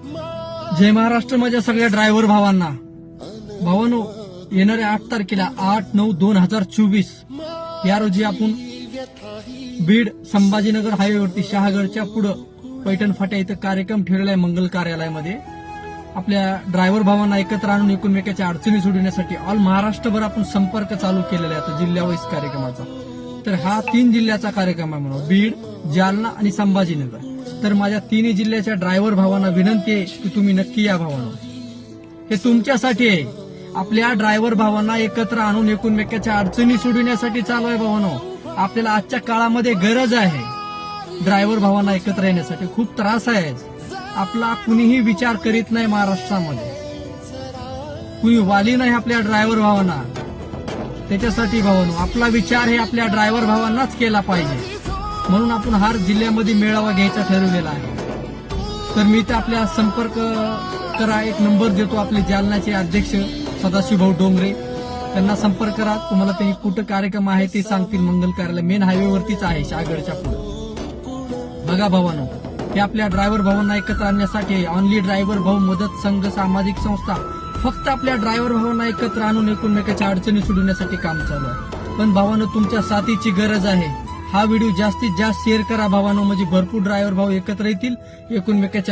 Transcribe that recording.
जय महाराष्ट्र माझ्या सगळ्या ड्रायव्हर भावांना. भावांनो, येणाऱ्या 8 तारखेला 8/9/2024 या रोजी आपण बीड संभाजीनगर हायवेवरती शहागडच्या पुढं पैठण फाट्या इथं कार्यक्रम ठेवलेला आहे. मंगल कार्यालयामध्ये आपल्या ड्रायव्हर भावांना एकत्र आणून एकमेकांच्या अडचणी सोडवण्यासाठी ऑल महाराष्ट्रभर आपण संपर्क चालू केलेला आहे आता जिल्ह्यावाईज कार्यक्रमाचा. तर हा 3 जिल्ह्याचा कार्यक्रम आहे म्हणून बीड, जालना आणि संभाजीनगर. तर माझ्या 3 जिल्ह्याच्या ड्रायव्हर भावांना विनंती आहे की तुम्ही नक्की या भावांनो. हे तुमच्यासाठी आहे. आपल्या ड्रायव्हर भावांना एकत्र आणून एकमेकांच्या अडचणी सोडविण्यासाठी चालू आहे भावांनो. आपल्याला आजच्या काळामध्ये गरज आहे ड्रायव्हर भावांना एकत्र येण्यासाठी. खूप त्रास आहे. आपला कुणीही विचार करीत नाही महाराष्ट्रामध्ये. कुणी वाली नाही आपल्या ड्रायव्हर भावांना. त्याच्यासाठी भावांनो आपला विचार हे आपल्या ड्रायव्हर भावांनाच केला पाहिजे. म्हणून आपण हर जिल्ह्यामध्ये मेळावा घ्यायचा ठरवलेला आहे. तर मी ते आपल्या संपर्क करा, एक नंबर देतो. आपले जालन्याचे अध्यक्ष सदाशिवभाऊ डोंगरे, त्यांना संपर्क करा. तुम्हाला ते कुठं कार्यक्रम आहे ते सांगतील. मंगल कार्यालय मेन हायवेवरतीच आहे शहागडच्या पुढे. बघा भावांनो, हे आपल्या ड्रायव्हर भावांना एकत्र आणण्यासाठी ऑनली ड्रायव्हर भाऊ मदत संघ सामाजिक संस्था फक्त आपल्या ड्रायव्हर भावांना एकत्र आणून एकमेकांच्या अडचणी सोडवण्यासाठी काम चालू आहे. पण भावांनो, तुमच्या साथीची गरज आहे. हा व्हिडिओ जास्तीत जास्त शेअर करा भावांनो, म्हणजे भरपूर ड्रायव्हर भाऊ एकत्र येतील, एकमेकांच्या